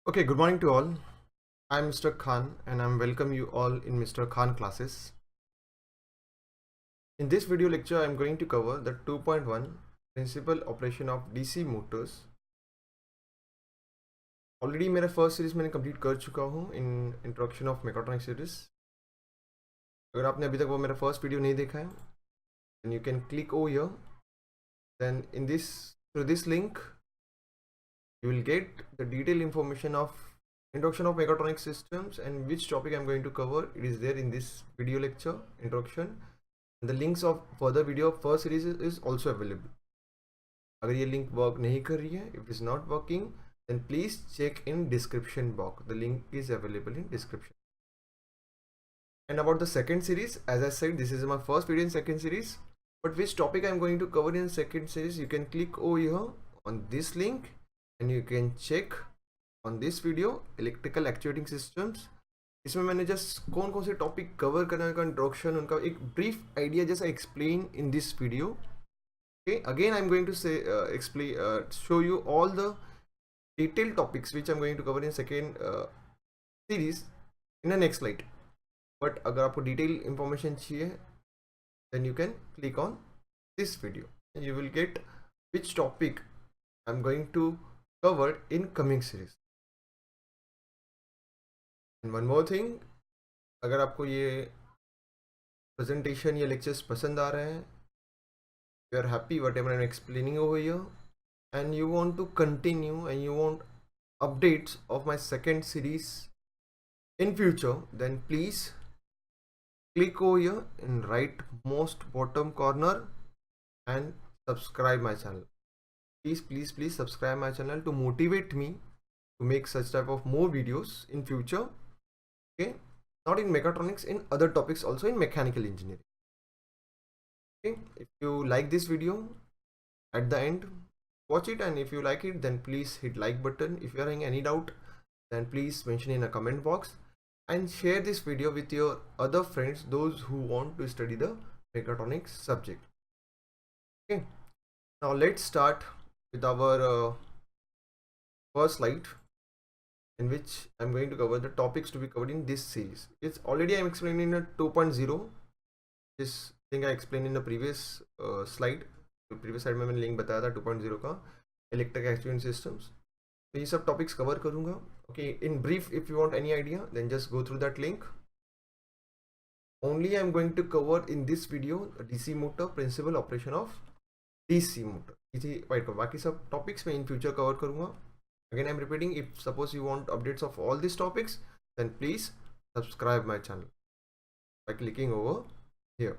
Okay, good morning to all. I'm Mr. Khan and I'm welcome you all in Mr. Khan classes. In this video lecture, I'm going to cover the 2.1 principal operation of DC motors. Already मेरा first series मैंने complete कर चुका हूँ in introduction of Mechatronics series. अगर आपने अभी तक वो मेरा first video नहीं देखा है, then you can click over here. Then through this link, you will get the detailed information of introduction of mechatronic systems and which topic I'm going to cover. It is there in this video lecture introduction, and the links of further video of first series is also available. अगर ये link work नहीं कर रही है, if it is not working, then please check in description box. The link is available in description. And about the second series, as I said, this is my first video in second series, but which topic I'm going to cover in second series, you can click over here on this link and you can check on this video electrical actuating systems. इसमें मैंने just कौन कौन से topic cover करने का introduction, उनका एक brief idea जैसा explain in this video. Okay, again I'm going to say show you all the detailed topics which I'm going to cover in second series in the next slide. But अगर आपको detailed information चाहिए, then you can click on this video and you will get which topic I'm going to cover in coming series. And one more thing, अगर आपको ये presentation या lectures पसंद आ रहे हैं, you are happy whatever I'm explaining over here, and you want to continue and you want updates of my second series in future, then please click over here in right most bottom corner and subscribe my channel. Please subscribe my channel to motivate me to make such type of more videos in future. Okay, not in mechatronics, in other topics also in mechanical engineering. Okay, if you like this video, at the end watch it, and if you like it, then please hit like button. If you are having any doubt, then please mention in a comment box and share this video with your other friends, those who want to study the mechatronics subject. Okay, now let's start with our first slide, in which I'm going to cover the topics to be covered in this series. It's already I'm explaining in a 2.0. This thing I explained in the previous slide. The previous slide में मैंने link बताया था 2.0 का electric actuating systems. तो ये सब topics cover करूंगा. Okay, in brief, if you want any idea, then just go through that link. Only I'm going to cover in this video the DC motor, principal operation of DC motor. इसी white को बाकी सब topics में in future cover करूंगा. Again I'm repeating, if suppose you want updates of all these topics, then please subscribe my channel by clicking over here.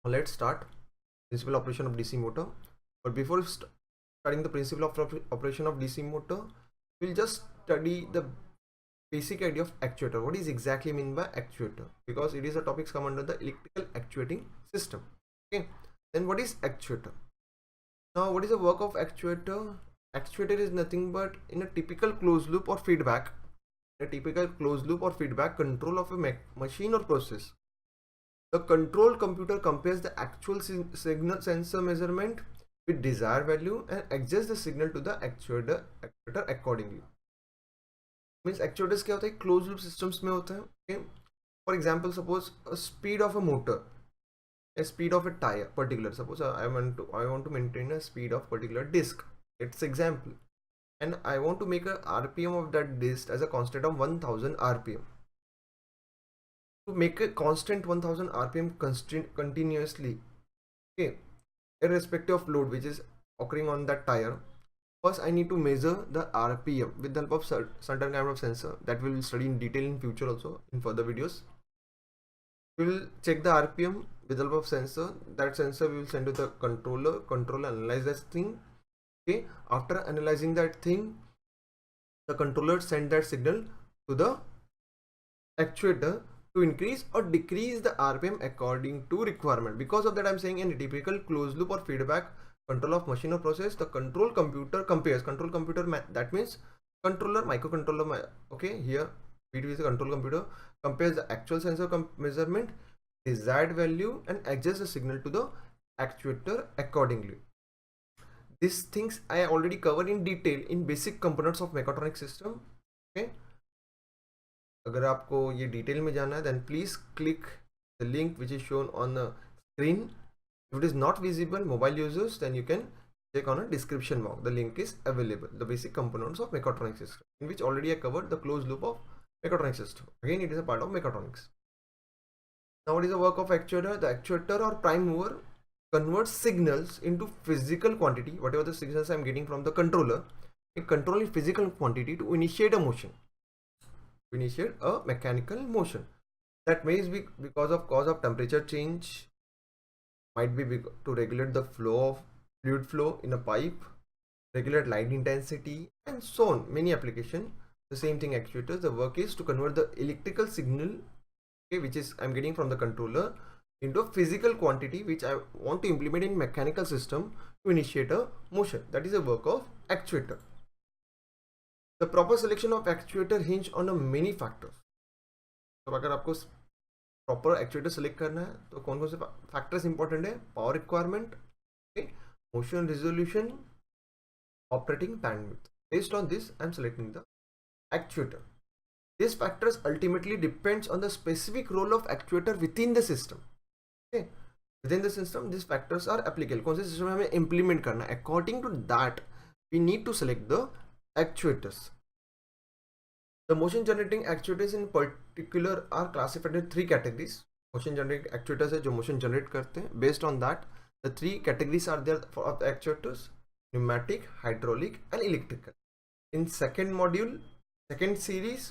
Now let's start principal operation of DC motor. But before starting the principle of operation of DC motor, we'll just study the basic idea of actuator. What is exactly mean by actuator, because it is a topic come under the electrical actuating system. Okay, then what is actuator? Now what is the work of actuator? Actuator is nothing but in a typical closed loop or feedback, control of a machine or process. The control computer compares the actual signal sensor measurement with desired value and adjusts the signal to the actuator accordingly. Means actuators क्या होता है, closed loop systems में होता है. Okay, for example, suppose a speed of a motor, a speed of a tire particular. Suppose I want to maintain a speed of particular disc. It's example, and I want to make a RPM of that disc as a constant of 1000 RPM. To make a constant 1000 RPM continuously, okay, irrespective of load which is occurring on that tire, first I need to measure the RPM with the help of certain kind of sensor that we will study in detail in future also in further videos. We will check the RPM with the help of sensor. That sensor we will send to the controller. Controller analyze that thing. Okay, after analyzing that thing, the controller send that signal to the actuator to increase or decrease the RPM according to requirement. Because of that, I'm saying in a typical closed loop or feedback control of machine or process, the control computer compares. Control computer, that means controller, microcontroller. Okay, here P2 is a control computer, compares the actual sensor measurement, desired value, and adjusts the signal to the actuator accordingly. these things I already covered in detail in basic components of mechatronics system. Okay, अगर आपको ये detail में जाना है then please click the link which is shown on the screen. If it is not visible mobile users, then you can check on a description box. The link is available. The basic components of mechatronics system, in which already I covered the closed loop of mechatronics system. Again, it is a part of mechatronics. Now, what is the work of actuator? The actuator or prime mover converts signals into physical quantity. Whatever the signals I am getting from the controller, it controls physical quantity to initiate a motion, to initiate a mechanical motion. That may be cause of temperature change, might be to regulate the flow of fluid flow in a pipe, regulate light intensity, and so on. Many applications. The same thing actuators. The work is to convert the electrical signal, okay, which is I'm getting from the controller, into a physical quantity which I want to implement in mechanical system to initiate a motion. That is the work of actuator. The proper selection of actuator hinge on a many factors. तो अगर आपको proper actuator select करना है तो कौन कौन से factors important है? Power requirement, motion resolution, operating bandwidth. Based on this I am selecting the actuator. These factors ultimately depends on the specific role of actuator within the system. Okay, within the system these factors are applicable. कौन से system में हमें implement करना है, according to that we need to select the actuators. The motion generating actuators in particular are classified in 3 categories. Motion generating actuators है जो motion generate करते हैं. Based on that, the 3 categories are there for the actuators: pneumatic, hydraulic, and electrical. In second module, second series,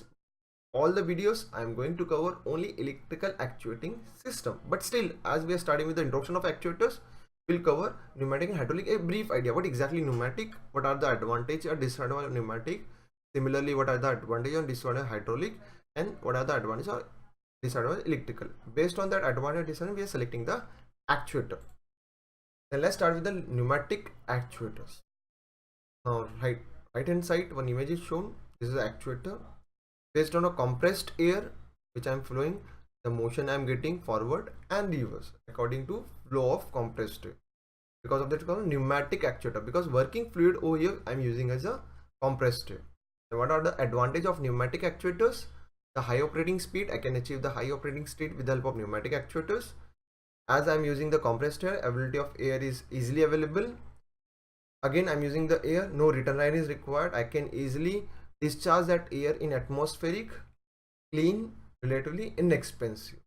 all the videos I am going to cover only electrical actuating system. But still, as we are starting with the introduction of actuators, we'll cover pneumatic and hydraulic. A brief idea what exactly pneumatic, what are the advantages or disadvantages of pneumatic. Similarly, what are the advantages and disadvantages of hydraulic, and what are the advantages or disadvantages of electrical. Based on that advantage and disadvantage, we are selecting the actuator. Then let's start with the pneumatic actuators. Now, right hand side, one image is shown. This is the actuator. Based on a compressed air which I am flowing, the motion I am getting forward and reverse according to flow of compressed air. Because of that, it's called pneumatic actuator, because working fluid over here I am using as a compressed air. And what are the advantage of pneumatic actuators? The high operating speed. I can achieve the high operating speed with the help of pneumatic actuators. As I am using the compressed air, availability of air is easily available. Again, I am using the air, no return line is required. I can easily discharge that air in atmospheric, clean, relatively inexpensive.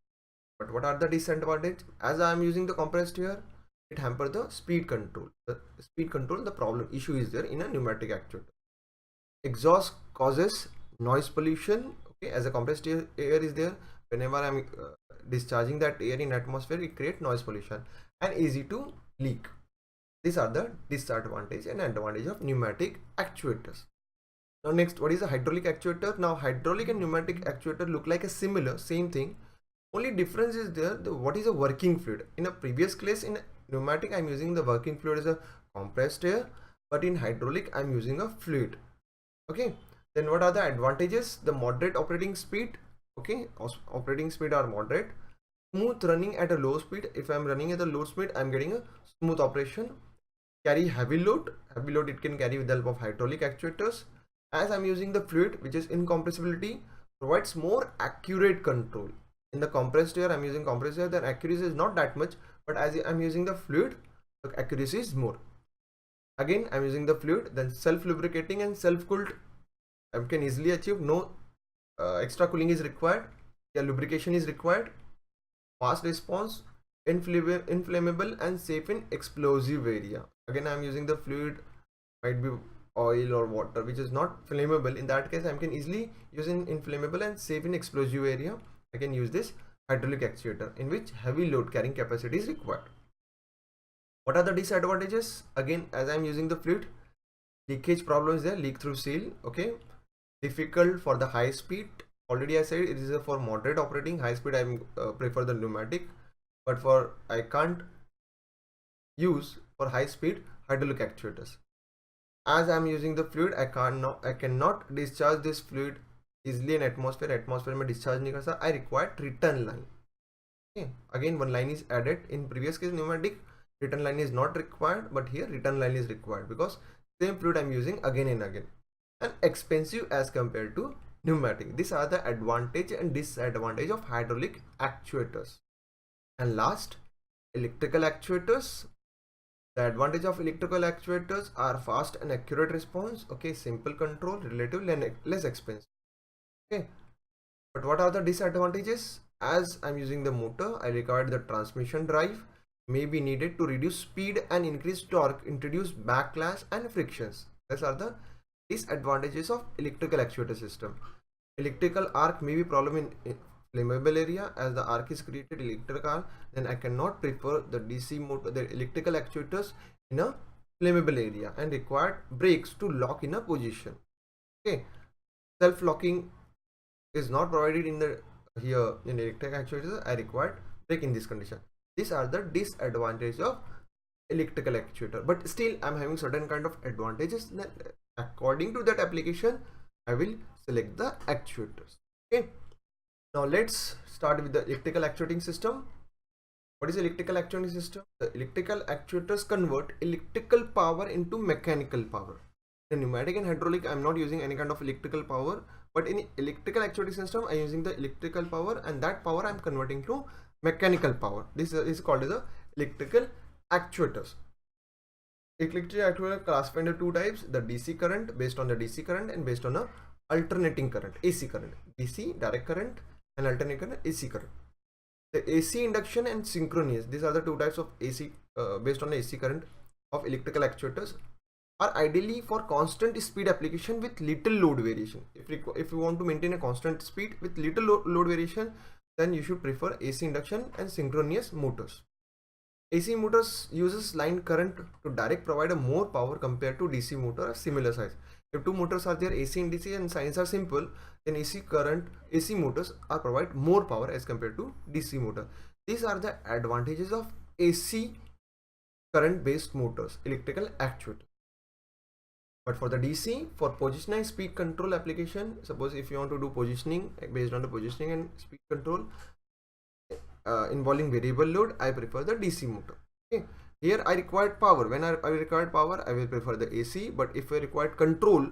But what are the disadvantages? As I am using the compressed air, it hampers the speed control. The problem issue is there in a pneumatic actuator. Exhaust causes noise pollution. Okay, as a compressed air is there, whenever I am discharging that air in atmosphere, it creates noise pollution and easy to leak. These are the disadvantage and advantage of pneumatic actuators. Now next, what is a hydraulic actuator? Now hydraulic and pneumatic actuator look like a same thing. Only difference is there, what is a working fluid. In a previous case, in pneumatic I am using the working fluid as a compressed air, but in hydraulic I am using a fluid. Okay, then what are the advantages? The moderate operating speed. Okay, operating speed are moderate. Smooth running at a low speed. If I am running at a low speed, I am getting a smooth operation. Carry heavy load. Heavy load it can carry with the help of hydraulic actuators. As I'm using the fluid, which is incompressibility, provides more accurate control. In the compressed air, I'm using compressed air, then accuracy is not that much, but as I'm using the fluid, the accuracy is more. Again, I'm using the fluid, then self-lubricating and self-cooled. I can easily achieve, no extra cooling is required, yeah, lubrication is required. Fast response, inflammable and safe in explosive area. Again, I'm using the fluid, might be oil or water which is not flammable. In that case, I can easily use in inflammable and safe in explosive area. I can use this hydraulic actuator in which heavy load carrying capacity is required. What are the disadvantages? Again, as I am using the fluid, leakage problem is there, leak through seal. Okay, difficult for the high speed. Already I said it is for moderate operating. High speed I prefer the pneumatic, but for I can't use for high speed hydraulic actuators. As I am using the fluid, I cannot discharge this fluid easily in atmosphere. Atmosphere में discharge नहीं कर सकता. I require return line. Okay. Again, one line is added. In previous case pneumatic, return line is not required, but here return line is required because same fluid I'm using again and again, and expensive as compared to pneumatic. These are the advantage and disadvantage of hydraulic actuators. And last, electrical actuators. The advantage of electrical actuators are fast and accurate response, okay, simple control, relatively less expensive, okay. But what are the disadvantages? As I'm using the motor, I require the transmission drive may be needed to reduce speed and increase torque, introduce backlash and frictions. These are the disadvantages of electrical actuator system. Electrical arc may be problem in flammable area, as the arc is created electrical, then I cannot prefer the DC motor, the electrical actuators in a flammable area, and required brakes to lock in a position, okay. Self-locking is not provided in the here in electric actuators. I required brake in this condition. These are the disadvantages of electrical actuator, but still I'm having certain kind of advantages. Then according to that application, I will select the actuators, okay. Now let's start with the electrical actuating system. What is electrical actuating system? The electrical actuators convert electrical power into mechanical power. In pneumatic and hydraulic, I'm not using any kind of electrical power, but in electrical actuating system, I'm using the electrical power, and that power I'm converting to mechanical power. This is called as the electrical actuators. Electrical actuators classified into two types: the DC current, based on the DC current, and based on a alternating current, AC current. DC direct current and alternating current, AC current. The AC induction and synchronous, these are the two types of AC based on the AC current of electrical actuators, are ideally for constant speed application with little load variation. If you want to maintain a constant speed with little load variation, then you should prefer AC induction and synchronous motors. AC motors uses line current to direct provide a more power compared to DC motor of similar size. If two motors are there, AC and DC, and signs are simple, then AC motors are provide more power as compared to DC motor. These are the advantages of AC current based motors, electrical actuators. But for the DC, for positioning speed control application, suppose if you want to do positioning based on the positioning and speed control involving variable load, I prefer the DC motor, okay. Here I required power. When I required power, I will prefer the AC. But if I required control,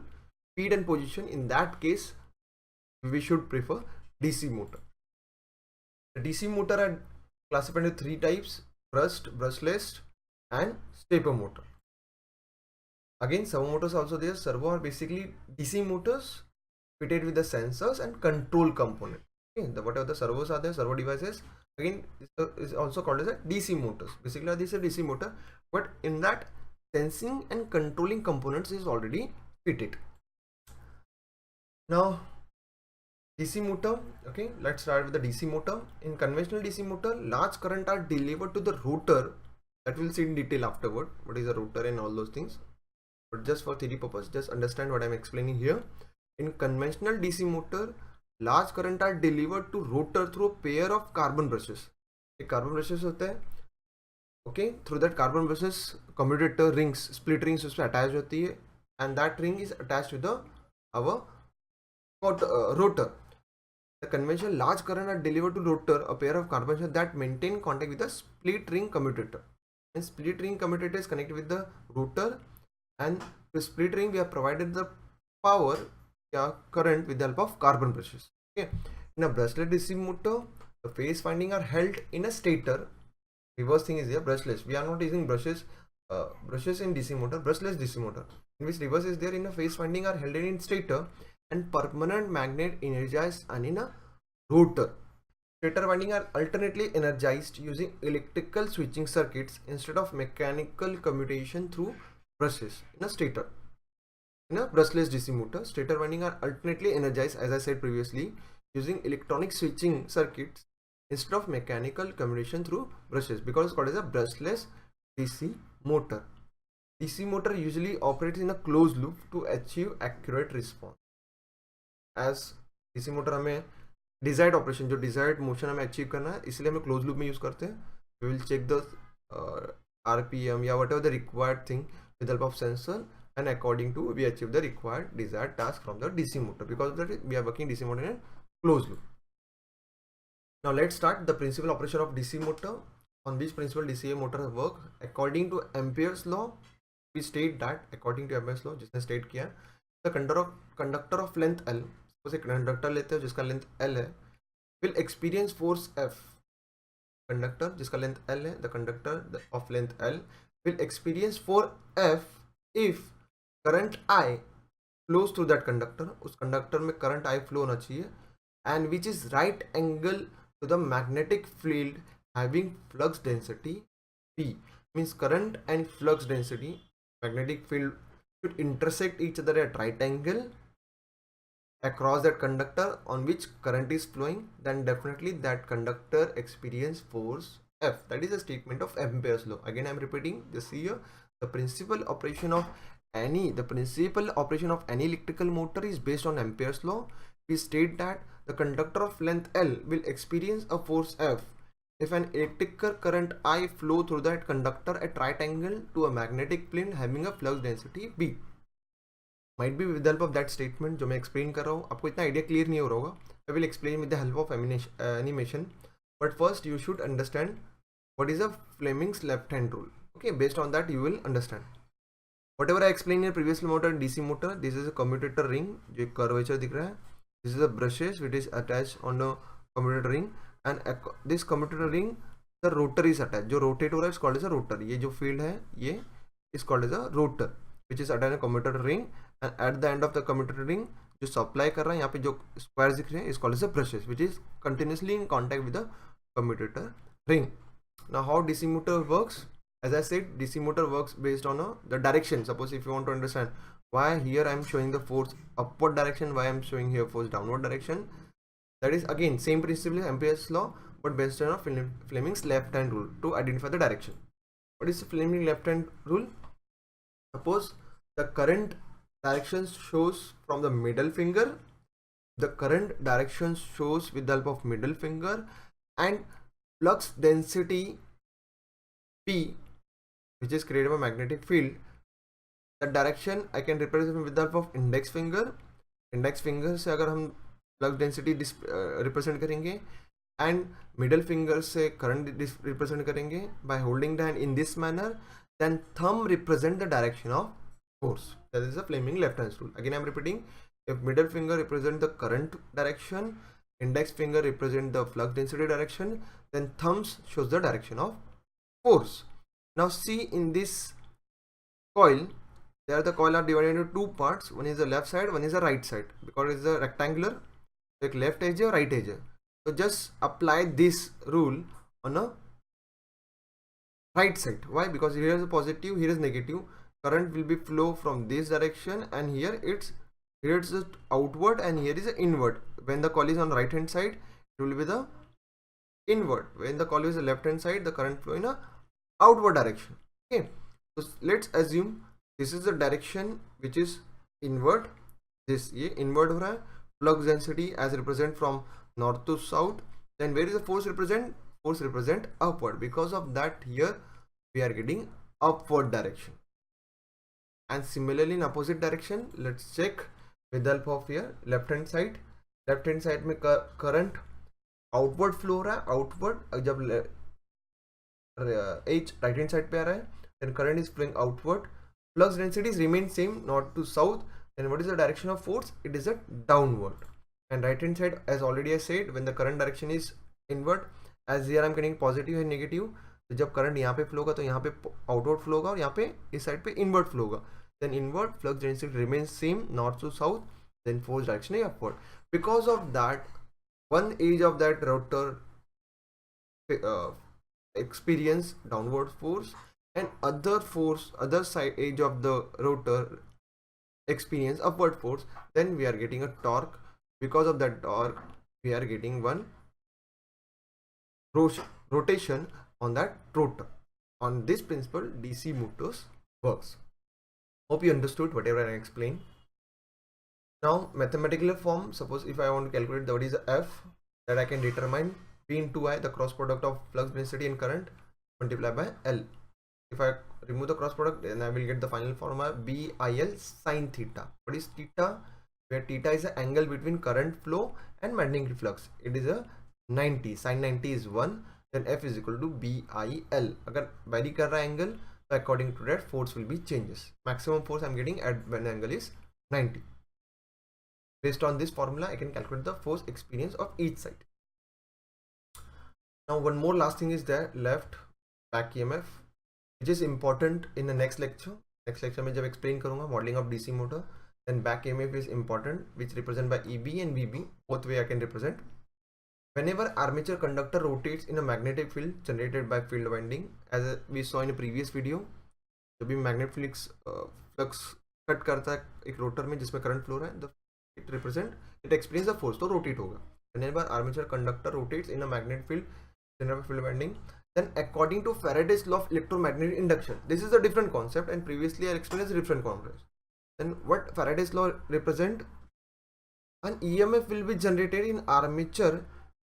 speed and position, in that case we should prefer DC motor. The DC motor are classified into three types: brushed, brushless, and stepper motor. Again, servo motors also there. Servo are basically DC motors fitted with the sensors and control component, okay. Whatever the servos are there, servo devices, again is also called as a DC motors. Basically this is a DC motor, but in that sensing and controlling components is already fitted. Now DC motor, okay, let's start with the DC motor. In conventional DC motor, large current are delivered to the rotor. That we'll see in detail afterward, what is a rotor and all those things, but just for theory purpose, just understand what I'm explaining here. In conventional DC motor, large current are delivered to rotor through a pair of carbon brushes. Carbon brushes होते हैं, okay. Through that carbon brushes, commutator rings, split rings उसमें attached होती है, and that ring is attached to the our rotor. The conventional large current are delivered to rotor, a pair of carbon brushes that maintain contact with the split ring commutator. And split ring commutator is connected with the rotor, and to split ring we have provided the power current with the help of carbon brushes, okay. In a brushless DC motor, the phase winding are held in a stator. Reverse thing is here, brushless. We are not using brushes in DC motor, brushless DC motor, in which reverse is there. In a phase winding are held in stator and permanent magnet energized and in a rotor. Stator winding are alternately energized using electrical switching circuits instead of mechanical commutation through brushes. In a stator, in a brushless DC motor, stator winding are alternately energized, as I said previously, using electronic switching circuits instead of mechanical commutation through brushes, because it's called as a brushless DC motor. DC motor usually operates in a closed loop to achieve accurate response. As DC motor हमें desired operation, जो desired motion हमें achieve करना है, इसलिए हमें closed loop में use करते हैं. We will check the RPM या whatever the required thing with the help of sensor, and according to we achieve the required desired task from the DC motor. Because of that we are working DC motor in a closed loop. Now let's start the principal operation of DC motor. on which principle DCA motor work? According to Ampere's law, we state that according to Ampere's law, जिसने state किया, the conductor of length L, suppose एक conductor लेते हो जिसका length L है, will experience force F. Conductor जिसका length L है, the conductor of length L will experience force F if current I flows through that conductor. उस conductor में current I flow होना चाहिए, and which is right angle to the magnetic field having flux density P. Means current and flux density, magnetic field should intersect each other at right angle across that conductor on which current is flowing. Then definitely that conductor experience force F. That is a statement of Ampere's law. Again I am repeating this here. The principal operation of any electrical motor is based on Ampere's law. We state that the conductor of length L will experience a force F if an electrical current I flow through that conductor at right angle to a magnetic field having a flux density B. Might be with the help of that statement जो मैं explain कर रहा हूँ, आपको इतना idea clear नहीं हो रहा होगा. I will explain with the help of animation. But first you should understand what is a Fleming's left hand rule. Okay, based on that you will understand. Whatever I explained in previous motor, DC motor, this is a commutator ring जो एक curvature दिख रहा है. This is a brushes which is attached on the commutator ring, and this commutator ring the rotor is attached. जो rotate हो रहा है is called as a rotor. ये जो field है ये is called as a rotor which is attached on a commutator ring, and at the end of the commutator ring जो supply कर रहा है यहाँ पे जो squares दिख रहे हैं is called as a brushes which is continuously in contact with the commutator ring. Now how DC motor works? As I said, DC motor works based on the direction. Suppose if you want to understand why here I am showing the force upward direction, why I am showing here force downward direction, that is again same principle, Ampere's law, but based on Fleming's left hand rule to identify the direction. What is the Fleming's left hand rule? Suppose the current direction shows from the middle finger, the current direction shows with the help of middle finger, and flux density P which is created by magnetic field, the direction I can represent with the help of index finger. Index finger से अगर हम flux density represent करेंगे, and middle finger से current represent करेंगे by holding the hand in this manner, then thumb represent the direction of force. That is the Fleming left hand rule. Again I am repeating, if middle finger represent the current direction, index finger represent the flux density direction, then thumbs shows the direction of force. Now see in this coil, there the coil are divided into two parts. One is the left side, one is the right side, because it is a rectangular. So एक left edge है, right edge है. So just apply this rule on a right side. Why? Because here is a positive, here is negative. Current will be flow from this direction, and here it's outward, and here is a inward. When the coil is on right hand side, it will be the inward. When the coil is the left hand side, the current flow in a outward direction. Okay, so let's assume this is the direction which is inward. This ये inward हो रहा है. Flux density as represent from north to south. Then where is the force represent? Force represent upward. Because of that, here we are getting upward direction. And similarly in opposite direction, let's check with the help of here left hand side. Left hand side में current outward flow हो रहा है. Outward जब H right hand side पे आ रहा है, then current is flowing outward. Flux densities remain same, north to south. Then what is the direction of force? It is a downward. And right hand side, as already I said, when the current direction is inward, as here I am getting positive and negative, तो जब current यहाँ पे flow होगा तो यहाँ पे outward flow होगा और यहाँ पे इस side पे inward flow होगा. Then inward flux density remains same, north to south. Then force direction is upward. Because of that, one edge of that rotor experience downward force, and other side edge of the rotor experience upward force. Then we are getting a torque. Because of that torque, we are getting one rotation on that rotor. On this principle, DC motors works. Hope you understood whatever I explained. Now mathematical form, suppose if I want to calculate what is F, that I can determine P into I, the cross product of flux density and current, multiplied by L. If I remove the cross product, then I will get the final formula BIL sin theta. What is theta? Where theta is the angle between current flow and magnetic flux. It is a 90. Sin 90 is 1. then F is equal to BIL. अगर vary कर रहा है angle, so according to that force will be changes. Maximum force I'm getting at when angle is 90. Based on this formula, I can calculate the force experience of each side. Now one more last thing is there left, back EMF, which is important in the next lecture. Next lecture में जब explain करूँगा modeling of DC motor, then back EMF is important, which represent by EB and VB. Both way I can represent. Whenever armature conductor rotates in a magnetic field generated by field winding, as we saw in a previous video, जब भी magnetic flux cut करता है एक rotor में जिसमें current flow है, it explains the force, तो rotate होगा. Whenever armature conductor rotates in a magnetic field generated by field winding, then according to Faraday's law of electromagnetic induction, this is a different concept, and previously I explained a different concept. Then what Faraday's law represent? An EMF will be generated in armature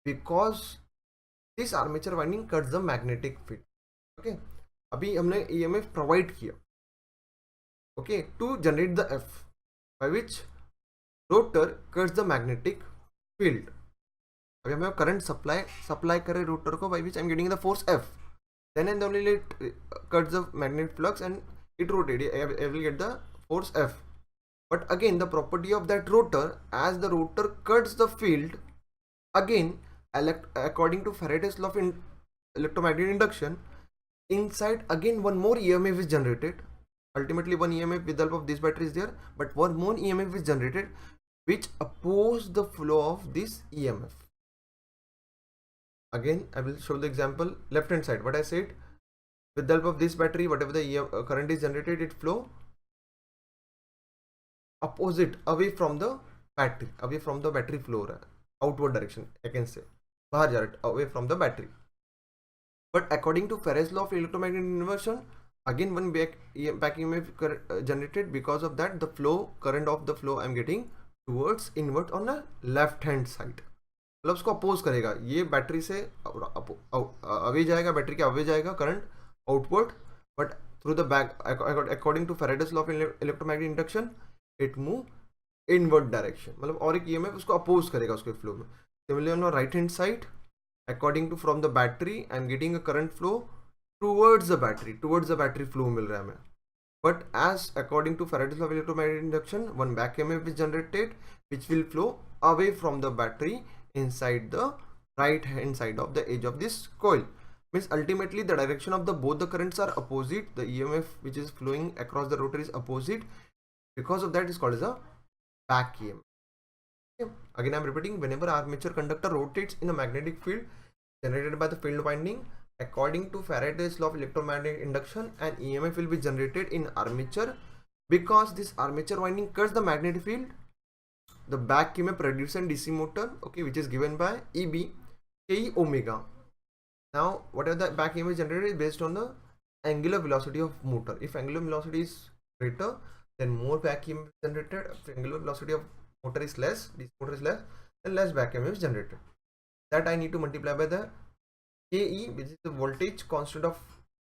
because this armature winding cuts the magnetic field. Okay, अभी हमने EMF provide किया, okay, to generate the F, by which rotor cuts the magnetic field. अभी हमें current supply करे rotor को, by which I'm getting the force F. Then and only it cuts the magnetic flux and it rotates. I will get the force F. But again, the property of that rotor, as the rotor cuts the field, again, according to Faraday's law of electromagnetic induction, inside again one more EMF is generated. Ultimately, one EMF with the help of this battery is there, but one more EMF is generated which oppose the flow of this EMF. Again, I will show the example. Left hand side, what I said, with the help of this battery, whatever the current is generated, it flow opposite, away from the battery flow, outward direction, I can say, bahar ja raha, away from the battery. But according to Faraday's law of electromagnetic induction, again one back EMF generated. Because of that, the current of the flow I'm getting towards inward on the left hand side. मतलब उसको oppose करेगा, ये battery से away जाएगा, battery के away जाएगा current outward, but through the back according to Faraday's law of electromagnetic induction it move inward direction. मतलब और एक ईएमएफ उसको अपोज करेगा उसके फ्लो में. Similarly on right hand side, according to from the battery I am getting a current flow towards the battery flow मिल रहा है हमें. But as according to Faraday's law of electromagnetic induction, one back EMF is generated which will flow away from the battery inside the right hand side of the edge of this coil. Means ultimately the direction of both the currents are opposite. The EMF which is flowing across the rotor is opposite. Because of that, is called as a back EMF. Okay. Again, I am repeating, whenever armature conductor rotates in a magnetic field generated by the field winding, according to Faraday's law of electromagnetic induction, an EMF will be generated in armature. Because this armature winding cuts the magnetic field, the back EMF produced in DC motor, okay, which is given by EB Ke omega. Now, whatever the back EMF is generated is based on the angular velocity of motor. If angular velocity is greater, then more back EMF is generated. If angular velocity of motor is less, DC motor is less, then less back EMF is generated. That I need to multiply by the Ke, which is the voltage constant of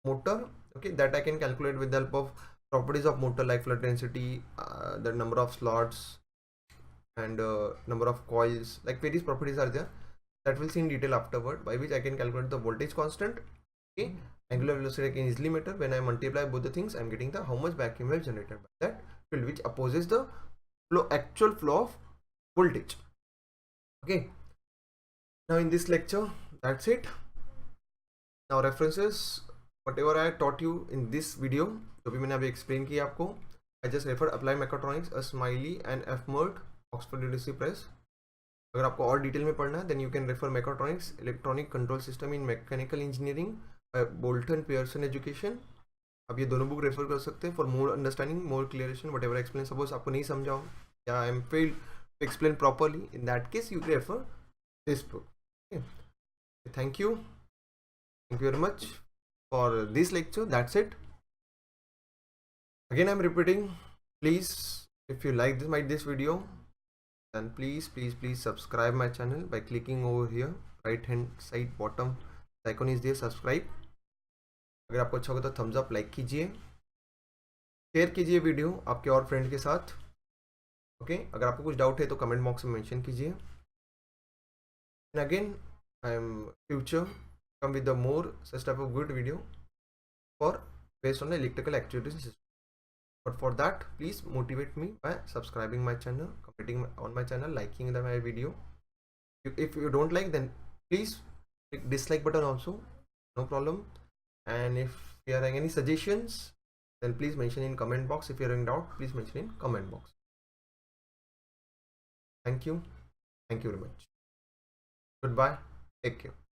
motor. Okay, that I can calculate with the help of properties of motor like flood density, the number of slots, and number of coils, like various properties are there that we'll see in detail afterward, by which I can calculate the voltage constant. Okay, angular velocity I can easily measure. When I multiply both the things, I'm getting the how much back EMF generated by that field, which opposes the actual flow of voltage. Okay, now in this lecture, that's it. Now references, whatever I taught you in this video, जो भी मैंने अभी explain किया आपको, I just refer Applied Mechatronics, a Smiley and F-Murt, Oxford University Press. अगर आपको और detail में पढ़ना है, then you can refer Mechatronics, Electronic Control System in Mechanical Engineering by Bolton Pearson Education. आप ये दोनों बुक रेफर कर सकते हैं for more understanding, more clarification, whatever I explain. Suppose आपको नहीं समझा हो या I am failed to explain properly, in that case you refer this book. Okay. Thank you. Thank you very much for this lecture. That's it. Again, I'm repeating, please, if you like this video, then please subscribe my channel by clicking over here, right hand side bottom icon is there, subscribe. अगर आपको अच्छा होगा तो thumbs up, like कीजिए, share कीजिए video आपके और friend के साथ. ओके, अगर आपको कुछ डाउट है तो कमेंट बॉक्स में मेंशन कीजिए. And again, I am future come with the more such type of good video for based on the electrical actuation system. But for that, please motivate me by subscribing my channel, commenting on my channel, liking my video. If you don't like, then please click dislike button also, no problem. And if you are having any suggestions, then please mention in comment box. If you are in doubt, please mention in comment box. Thank you very much. Goodbye, take care.